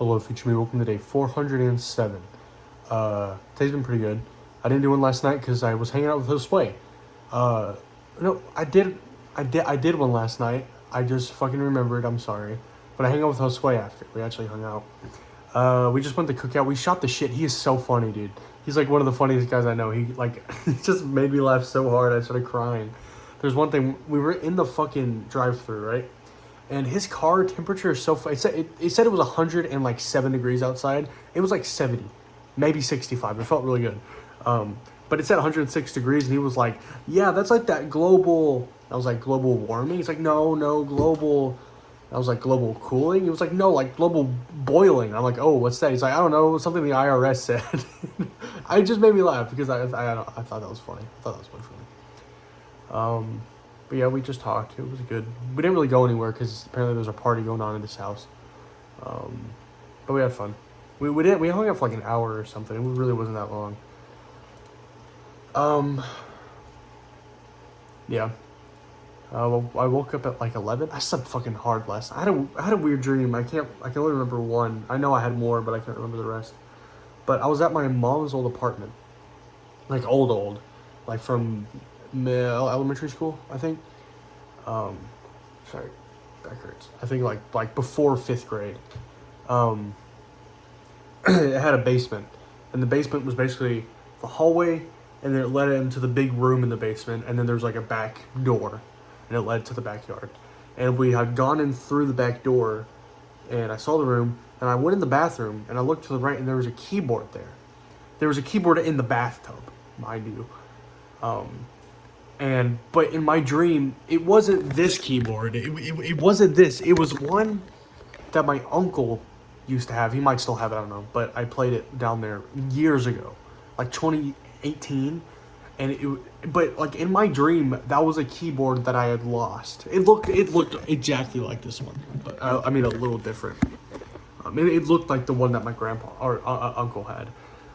Hello, Future Me. Welcome to day 407. Today's been pretty good. I didn't do one last night because I was hanging out with Josue. Uh, no, I did one last night. I just fucking remembered. I'm sorry, but I hung out with Josue after. We actually hung out. We just went to cookout. We shot the shit. He is so funny, dude. He's like one of the funniest guys I know. He like he just made me laugh so hard. I started crying. There's one thing. We were in the fucking drive-through, right? And his car temperature is so. It said it was 107 degrees outside. It was like 70, maybe 65. It felt really good. But it said 106 degrees, and he was like, "Yeah, that's like that global." I was like, "Global warming." He's like, "No, no, global." I was like, "Global cooling." He was like, "No, like global boiling." I'm like, "Oh, what's that?" He's like, "I don't know, something the IRS said." I just made me laugh because I thought that was funny. I thought that was pretty funny. But yeah, we just talked. It was good. We didn't really go anywhere because apparently there was a party going on in this house. But we had fun. We hung out for like an hour or something. It really wasn't that long. Yeah. Well, I woke up at like 11. I slept fucking hard last night. I had a weird dream. I can only remember one. I know I had more, but I can't remember the rest. But I was at my mom's old apartment, like old, like from elementary school, I think. Um, sorry, back hurts. I think like before fifth grade. Um, it had a basement, and the basement was basically the hallway, and then it led into the big room in the basement, and then there's like a back door, and it led to the backyard. And we had gone in through the back door, and I saw the room, and I went in the bathroom, and I looked to the right, and there was a keyboard there. There was a keyboard in the bathtub, mind you. But in my dream, it wasn't this keyboard. It wasn't this. It was one that my uncle used to have. He might still have it, I don't know. But I played it down there years ago, like 2018. But like in my dream, that was a keyboard that I had lost. It looked exactly like this one, but I mean a little different. It looked like the one that my grandpa or uncle had.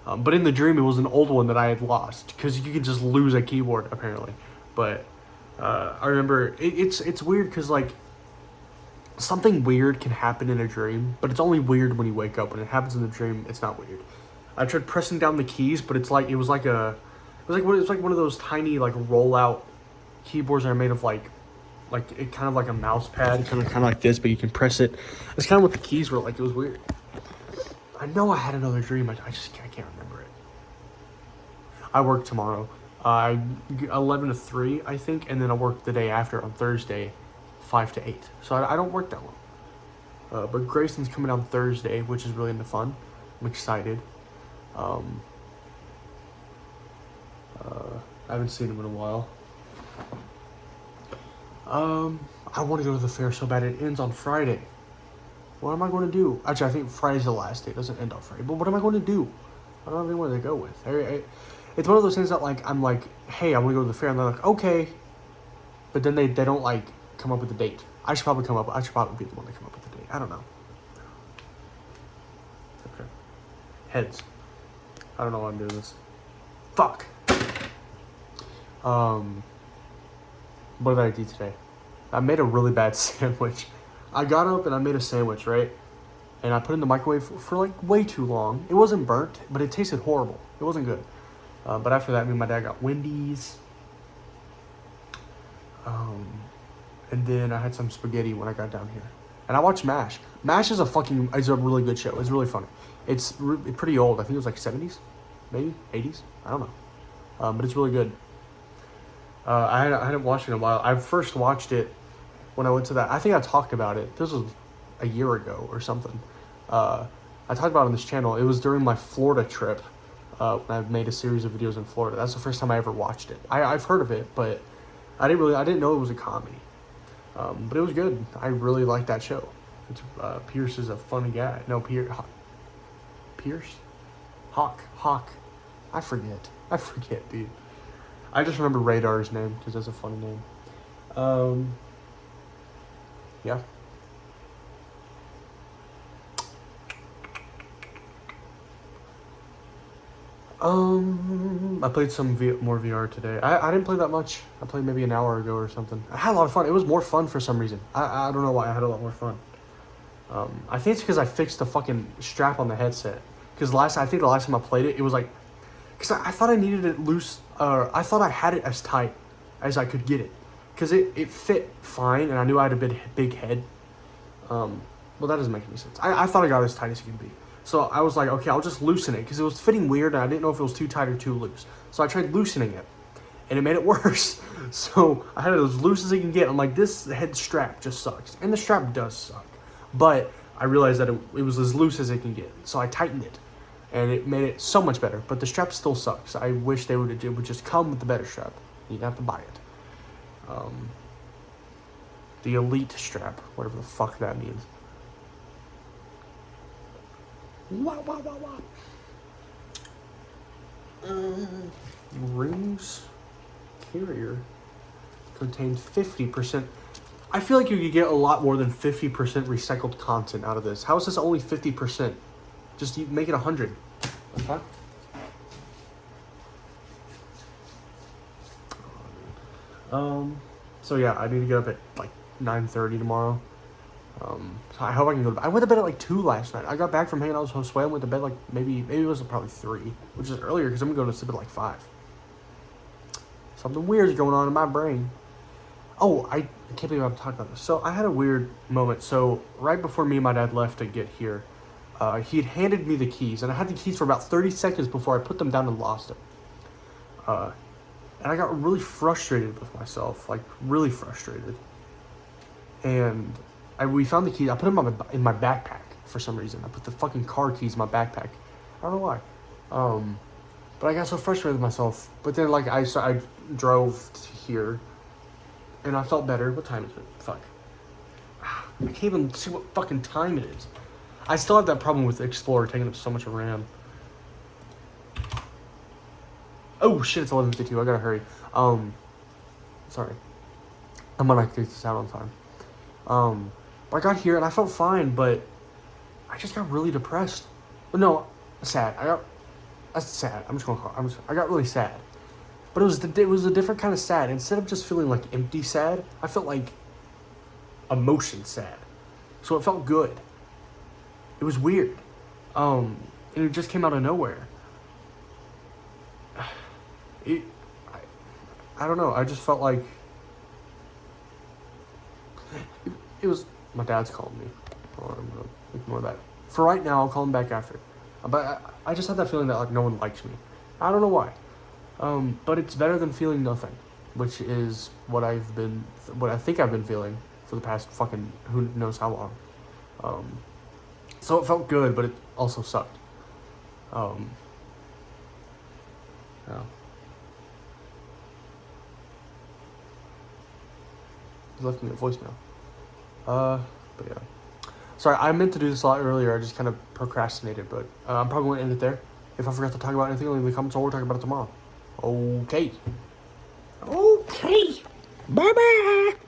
But in the dream, it was an old one that I had lost because you can just lose a keyboard apparently. But I remember it's weird because like something weird can happen in a dream, but it's only weird when you wake up. When it happens in the dream, it's not weird. I tried pressing down the keys, but it was like one of those tiny like rollout keyboards that are made of like it kind of like a mouse pad, kind of like this, but you can press it. It's kind of what the keys were like. It was weird. I know I had another dream. I can't remember it. I work tomorrow. 11 to 3, I think, and then I work the day after on Thursday, 5 to 8. So I don't work that long. But Grayson's coming on Thursday, which is really into fun. I'm excited. I haven't seen him in a while. I want to go to the fair so bad. It ends on Friday. What am I going to do? Actually, I think Friday's the last day. It doesn't end on Friday. But what am I going to do? I don't have anywhere to go with. It's one of those things that like I'm like, hey, I want to go to the fair, and they're like, okay, but then they don't like come up with a date. I should probably be the one to come up with the date. I don't know. Okay. Heads. I don't know why I'm doing this. Fuck. What did I do today? I made a really bad sandwich. I got up and I made a sandwich, right? And I put it in the microwave for like way too long. It wasn't burnt, but it tasted horrible. It wasn't good. But after that, me and my dad got Wendy's. And then I had some spaghetti when I got down here. And I watched MASH. MASH is a really good show. It's really funny. It's pretty old. I think it was like 70s, maybe 80s. I don't know. But it's really good. I hadn't watched it in a while. I first watched it when I went to that. I think I talked about it. This was a year ago or something. I talked about it on this channel. It was during my Florida trip. When I made a series of videos in Florida. That's the first time I ever watched it. I've heard of it, but I didn't know it was a comedy. But it was good. I really liked that show. Pierce is a funny guy. No, Pierce? Hawk. I forget, dude. I just remember Radar's name because that's a funny name. Yeah. I played some more VR today. I didn't play that much. I played maybe an hour ago or something. I had a lot of fun. It was more fun for some reason. I don't know why I had a lot more fun. I think it's because I fixed the fucking strap on the headset. Because I think the last time I played it, it was like, because I thought I needed it loose, I thought I had it as tight as I could get it. Because it fit fine, and I knew I had a big head. Well, that doesn't make any sense. I thought I got it as tight as it could be. So I was like, okay, I'll just loosen it, because it was fitting weird, and I didn't know if it was too tight or too loose. So I tried loosening it, and it made it worse. So I had it as loose as it can get. I'm like, this head strap just sucks. And the strap does suck. But I realized that it was as loose as it can get. So I tightened it. And it made it so much better. But the strap still sucks. I wish it would just come with the better strap. You didn't have to buy it. The Elite strap. Whatever the fuck that means. Wah, wah, wah, wah. Rings carrier contains 50%. I feel like you could get a lot more than 50% recycled content out of this. How is this only 50%? Just make it 100. Okay. So yeah, I need to get up at like 9:30 tomorrow. So I hope I can go to bed. I went to bed at like 2 last night. I got back from hanging out with Josue. I went to bed like maybe it was probably 3, which is earlier because I'm going to sleep at like 5. Something weird is going on in my brain. Oh, I can't believe I'm talking about this. So I had a weird moment. So right before me and my dad left to get here, he had handed me the keys, and I had the keys for about 30 seconds before I put them down and lost them. And I got really frustrated with myself, like really frustrated. And we found the keys. I put them in my backpack for some reason. I put the fucking car keys in my backpack. I don't know why. But I got so frustrated with myself. But then like I drove to here, and I felt better. What time is it? Fuck. I can't even see what fucking time it is. I still have that problem with the Explorer taking up so much RAM. Oh shit, it's 11:52. I gotta hurry. Sorry. I'm gonna get this out on time. But I got here and I felt fine, but I just got really depressed. No, sad. That's sad. I'm just gonna call. I got really sad. But it was a different kind of sad. Instead of just feeling like empty sad, I felt like emotion sad. So it felt good. It was weird. And it just came out of nowhere. I don't know. I just felt like it was my dad's calling me. Or I'm gonna ignore that. For right now, I'll call him back after. But I just had that feeling that like no one likes me. I don't know why. But it's better than feeling nothing, which is what I think I've been feeling for the past fucking who knows how long. So it felt good, but it also sucked. Yeah. He left me a voicemail. But yeah. Sorry, I meant to do this a lot earlier. I just kind of procrastinated, but I'm probably going to end it there. If I forgot to talk about anything, leave in the comments or we'll talk about it tomorrow. Okay. Okay. Bye-bye.